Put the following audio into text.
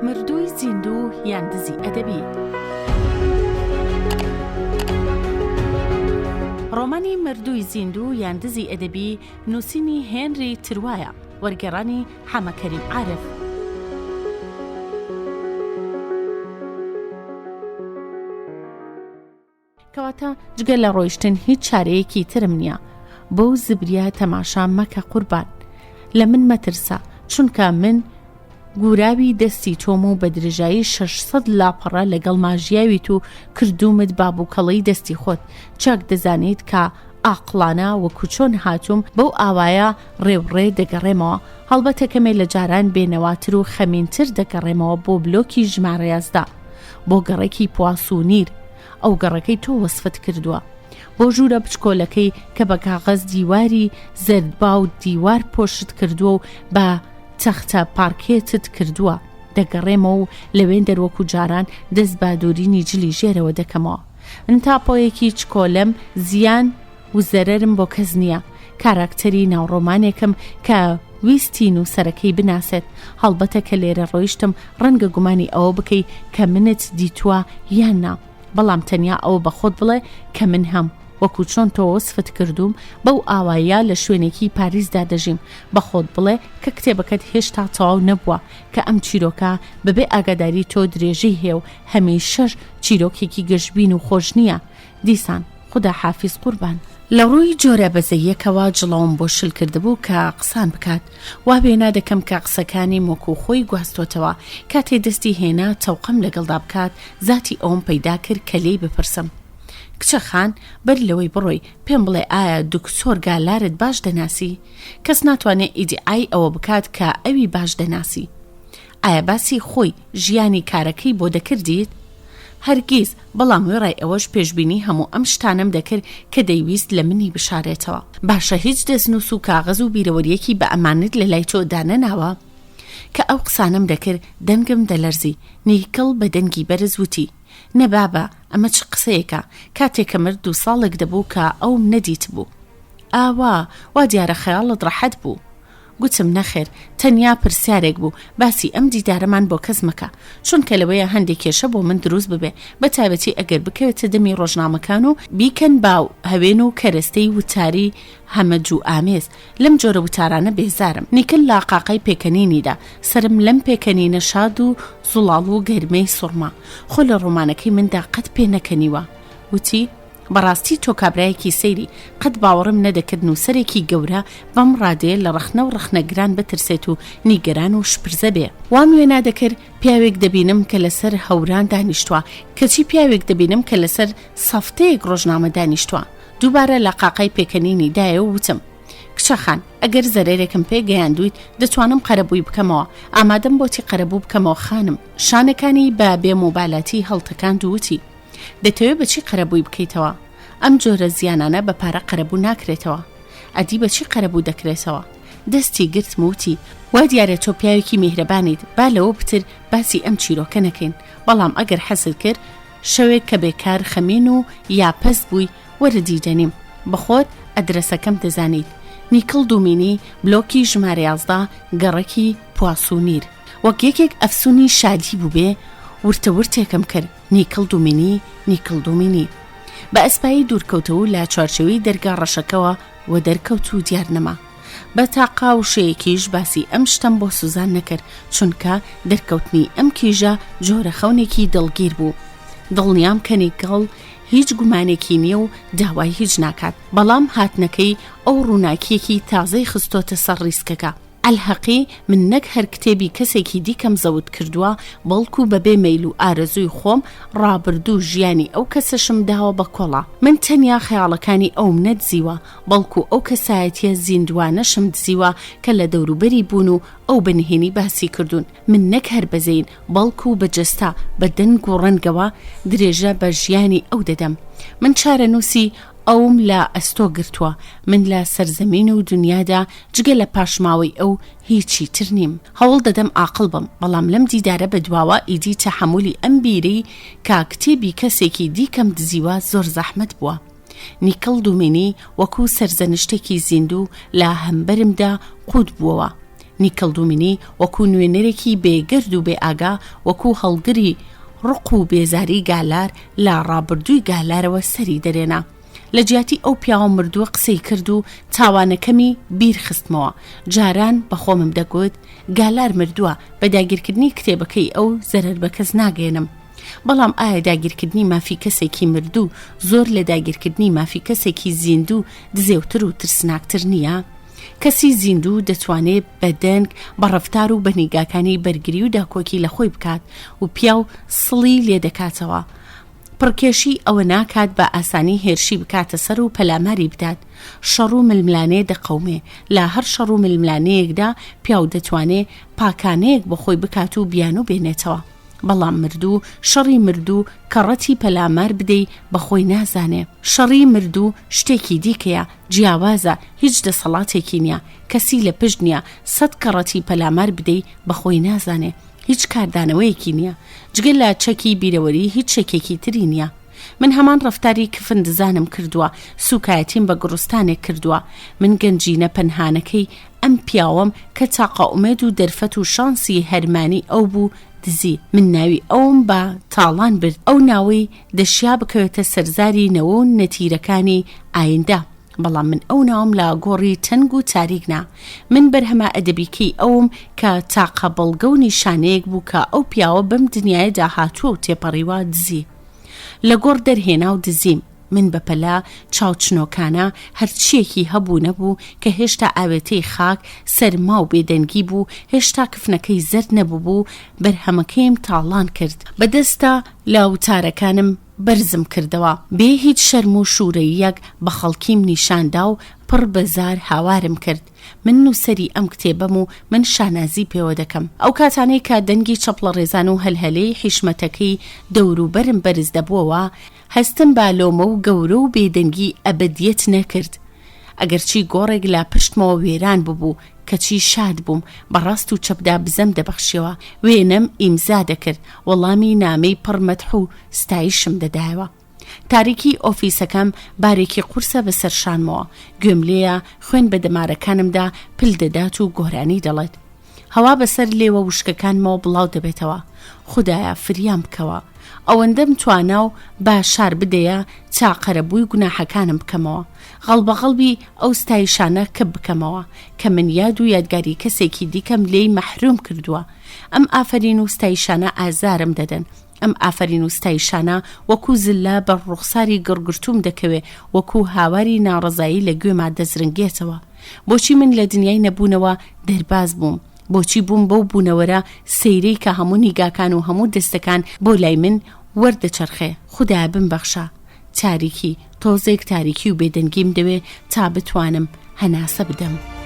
مردووی زیندوو یان دزی ئەدەبی. ڕۆمانی مردووی زیندوو یان دزی ئەدەبی نووسینی هێنری تروایە، وەرگێڕانی حەمەکەریم عارف. کەواتە جگەل لە ڕۆیشتن هیچ چارەیەکی ترم نییە. بەو زبریە تەماشا مەکە قوربان، لە من مەترسە، چونکە من گوراوی دەستی تۆم و بە درێژایی 600 لاپەڕە لەگەڵ ماژیاویت و کردومت بابووکەڵەی دەستی خۆت. چاک دەزانیت کە ئاقلانە وەکو چۆن هاتووم بەو ئاوایە ڕێوڕێ دەگەڕێمەوە. هەڵبەتە کەمێ لە جاران بێنەواتر و خەمینتر دەگەڕێمەوە بۆ بلۆکی ژمارە 11 بۆ گەڕێکی پواسوونیر. ئەو گەڕەکەی تۆ وەسفت کردووە بۆ ژوورە بچکۆلەکەی کە بە کاغەز دیواری زەردبا و دیوار پۆشت کردووە و بە تەختە پارکێتت کردووە. دەگەڕێمە و لەوێن دەروەکو جاران دەست بادورینی جلی ژێرەوە دەکەمەوە. ئەنتاپۆیەکی چکۆلەم زیان و زەرەرم بۆ کەس نییە. کاراکتەری ناوڕۆمانێکم کە ویستین و سەرەکەی بناسێت. هەڵبەتە کە لێرە ڕۆیشتم ڕەنگە گومانی ئەوە بکەی کە منت دیتووە یان نا، بەڵام تەنیا ئەوە بە خۆت بڵێ کە من هەم وەکو چۆن تۆ وەسفت کردوم بەو ئاوایە لە شوێنێکی پاریسدا دەژیم. بە خۆت بڵێ کە کتێبەکەت هێشتا تەواو نەبووە، کە ئەم چیرۆکە بەبێ ئاگاداری تۆ درێژەی هەیە و هەمیشەش چیرۆکێکی گەشتبین و خۆش نییە. دیسان خدا حافیز قوربان. لە ڕووی جۆرە بەزەیەکەوە جڵەوم بۆ شل کردبوو کە قسان بکات. وا بێنا دەکەم کە قسەکانی مۆکو خۆی گواستۆتەوە. کاتێ دەستی هێنا تەوقەم لەگەڵدا بکات، زاتی ئەوم پەیدا کرد کە لێی بپرسم: کچە خان، بەر لەوەی بڕۆی پێم بڵێ ئایا دکتۆر گالارت باش دەناسی؟ کەس ناتوانێت ئیدعای ئەوە بکات کە ئەوی باش دەناسی. ئایا باسی خۆی ژیانی کارەکەی بۆ دەکردیت؟ هەرگیز، بەڵام وێڕای ئەوەش پێشبینی هەموو ئەم شتانم دەکرد کە دەیویست لە منی بشارێتەوە. باشە هیچ دەستنووس و کاغەز و بیرەوەریەکی بە ئەمانت لە لای تۆ دانەناوە؟ کە ئەو قسانم دەکرد دەنگم دەلەرزی. نیکڵ بە دەنگی بەرز وتی: نەبابە، ئەمە چ قسەیەکە؟ کاتێک کە مرد 2 ساڵێک دەبوو کە ئەوم نەدیت بوو. ئاوا، وا دیارە خەیاڵت ڕەحەت بوو. گوتم نەخێر، تەنیا پرسیارێک بوو، باسی ئەم دیدارەمان بۆ کەس مەکە، چونکە لەوەیە هەندێک کێشە بۆ من دروست ببێ، بە تایبەتی ئەگەر بکەوێتە دەمی ڕۆژنامەکان و بیکەن باو هەوێن و کەرەستەی وتاری هەمەجوو ئامێز. لەم جۆرە وتارانە بێزارم. نیکل لا قاقای پێکەنینیدا، سرم لەم پێکەنینە شاد و زوڵاڵ و گەرمەی سوڕما. خۆ لە ڕۆمانەکەی مندا قەت پێ نەکەنیوە. وتی: بەڕاستی تۆ کابرایەکی سەیری، قەت باوەڕم نەدەکرد نووسەرێکی گەورە بەم ڕادێ لە ڕەخنە و ڕەخنەگران بترسێت و نیگەران و شپرزە بێ. وام وێنا دەکرد پیاوێک دەبینم کە لەسەر هەوران دانیشتووە، کەچی پیاوێک دەبینم کە لەسەر سەفتەیەک ڕۆژنامە دانیشتووە. دووبارە لە قاقای پێکەنینی دایە و وتم: کچە خان، ئەگەر زەرێرێکم پێ گەیاندویت دەتوانم قەرەبووی بکەمەوە. ئامادەم بۆتی قەرەبوو بکەمەوە خانم. شانەکانی بە بێموبالاتی هەڵتەکان دووتی: دەتەوێت بەچی قەرەبووی بکەیتەوە؟ ئەم جۆرە زیانانە بە پارە قەرەبوو ناکرێتەوە. ئەدی بەچی قەرەبوو دەکرێتەوە؟ دەستی گرتم وتی: وا دیارە تۆ پیاوێکی میهرەبانیت، با لەوە بتر باسی ئەم چیرۆکە نەکەین. بەڵام ئەگەر حەزت کرد شەوێک کە بێکار خەمین و یا پەست بووی وەرە دیدەنیم. بەخۆت ئەدرەسەکەم دەزانیت: نیکڵ دومینی، بلۆکی ژمارە 11، گەڕێکی پواسوونیر. وەک یەکێک ئەفسونی شادی بوو بێ ورتەورتێکم کرد: نیکڵ دومینی، نیکڵ دومینی. بە ئەسپایی دوورکەوتەوە لە چوارچەوەی دەرگا ڕەشەکەوە و دەرکەوت و دیار نەما. بە تاقا و شەیەکیش باسی ئەم شتم بۆ سوزان نەکرد، چونکە دەرکەوتنی ئەم کیژە جۆرە خەونێکی دڵگیر بوو. دڵنیام کە نیکڵ هیچ گومانێکی نییە و داوای هیچ ناکات، بەڵام هاتنەکەی ئەو ڕووناکیەکی تازەی خستۆتە سەر ڕیسکەکە. ئەلحەقی من نەک هەر کتێبی کەسێکی دیکەم زەوت کردووە، بەڵکو بەبێ مەیل و ئارەزووی خۆم ڕابردوو ژیانی ئەو کەسەشم داوە بە کۆڵا. من تەنیا خەیاڵەکانی ئەوم نەدزیوە، بەڵکو ئەو کەسایەتیە زیندوانەشم دزیوە کە لە دەوروبەری بوون و ئەو بنهێنی باسی کردوون. من نەک هەر بەزین، بەڵکو بەجەستا بە دەنگ و ڕەنگەوە درێژە بە ژیانی ئەو دەدەم. من چارە نووسی ئەوم لە ئەستۆ گرتووە. من لە سەرزەمین و دنیادا جگە لە پاشماوەی ئەو هیچی تر نیم. هەوڵ دەدەم عاقڵ بم، بەڵام لەم دیدارە بەدواوە ئیدی تەحەمولی ئەم بیرەی کە کتێبی کەسێکی دیکەم دزیوە زۆر زەحمەت بووە. نیکڵ دومینی وەکو سەرزەنشتێکی زیندوو لە هەمبەرمدا قوت بووەوە. نیکەڵدومینی وەکو نوێنەرێکی بێگرد و بێ ئاگا وەکو هەڵگری ڕق و بێزاری گالار لا ڕابردووی گالارەوە سەری دەرێنا. لە جیاتی ئەو پیاوە مردووە قسەی کرد و تاوانەکەمی بیر خستمەوە. جاران بە خۆمم دەگوت گالار مردووە، بە داگیرکردنی کتێبەکەی ئەو زەرەر بە کەس ناگەێنم. بەڵام ئایا داگیرکردنی مافی کەسێکی مردوو زۆر لە داگیرکردنی مافی کەسێکی زیندوو دزێوتر و ترسناکتر نییە؟ کەسی زیندوو دەتوانێت بە دەنگ بە ڕەفتار و بە نیگاکانی بەرگری و داکۆکی لە خۆی بکات و پیا و سڵی لێ دەکاتەوە. پڕکێشی ئەوە ناکات بە ئاسانی هێرشی بکاتە سەر و پەلاماری بدات. شەڕ و ململانێ دەقەومێ. لە هەر شەڕ و ململانەیەکدا پیا و دەتوانێت پاکانەیەک بە خۆی بکات و بیان و بێنێتەوە. بەڵام مردوو شەڕی مردوو کەڕەتی پەلامار بدەی بەخۆی نازانێ. شەڕی مردوو شتێکی دیکەیە، جیاوازە، هیچ دەسەڵاتێکی نییە، کەسی لە پشت نییە. 100 کەڕەتی پەلامار بدەی بەخۆی نازانێ، هیچ کاردانەوەیەکی نییە، جگە لە چەکی بیرەوەری هیچ شتێکی تری نییە. من هەمان ڕەفتاری کفن دزانم کردووە، سوکایەتیم بە گڕستانێک کردووە. من گەنجینە پەنهانەکەی ئەم پیاوەم کە تاقا ئومێد و دەرفەت و شانسی هەرمانی ئەو بوو دزی. من ناوی ئەوم بە تاڵان برد، ئەو ناوەی دەشیا بکەوێتە سەرزاری نەوە و نەتیرەکانی ئایندا. بەڵام من ئەو ناوم لە گۆڕی تەنگ و تاریکنا. من بەرهەمە ئەدەبیکەی ئەوم کە تاقە بەڵگە و نیشانەیەک بوو کە ئەو پیاوە بەم دنیایەدا هاتووە و تێپەڕیوە دزی. لە گۆڕ دەرهێنا و دزیم. من بەپەلا چاوچنۆکانە هەرچیەکی هەبوو نەبوو کە هێشتا ئاوێتەی خاک سەرما و بێدەنگی بوو، هێشتا کفنەکەی زەرد نەبوو بوو. بەرهەمەکەیم تاڵان کرد، بەدەستە لاوتارەکانم بەرزم کردەوە، بێ هیچ شەرم و شوورەیەک بە خەڵکیم نیشاندا و پڕ بەزار هاوارم کرد. من نووسەری ئەم کتێبەم و من شانازی پێوە دەکەم. ئەو کاتانەی کە دەنگی چەپڵە ڕێزان و هەلهەلەی حیشمەتەکەی دەوروبەرم بەرز دەبووەوە، هەستم بالۆمە و گەورە و بێدەنگی ئەبەدیەت نەکرد. ئەگەرچی گۆڕێک لا پشتمەوە وێران ببوو، کەچی شاد بووم، بەڕاست و چەپدا بزەم دەبەخشیەوە، وێنەم ئیمزا دەکرد، وەڵامی نامەی پڕمەدح و ستایشم دەدایەوە. تاریکی ئۆفیسەکەم بارێکی قورسە بەسەر شانمەوە، گوێم لێیە خوێن بە دەمارەکانمدا پل دەدات و گۆرانی دەڵێت. هەوا بەسەر لێوە وشکەکانمەوە بڵاو دەبێتەوە. خودایە فریام بکەوە، ئەوەندەم توانا و باشار بدەیە چاقەرەبووی گوناحەکانم بکەمەوە، غەڵبەغەڵبی ئەو ستایشانە کەب بکەمەوە کە من یاد و یادگاری کەسێکی دیکەم لێی مەحروم کردووە. ئەم ئافرین و ستایشانە ئازارم دەدەن. ئەم ئافرین و ستایشانە وەکو زلە بە ڕوخساری گڕگرتوم دەکەوێ، وەکو هاواری ناڕەزایی لە گوێما دەزرنگێتەوە. بۆچی من لە دنیای نەبوونەوە دەرباز بووم؟ بۆچی بووم بەو بوونەوەرە سەیرەی کە هەموو نیگاکان و هەموو دەستەکان بۆ لای من وەردەچەرخێ؟ خودای بمبەخشە. تاریکی، تۆزێک تاریکی و بێدەنگیم دەوێ تا بتوانم هەناسە بدەم.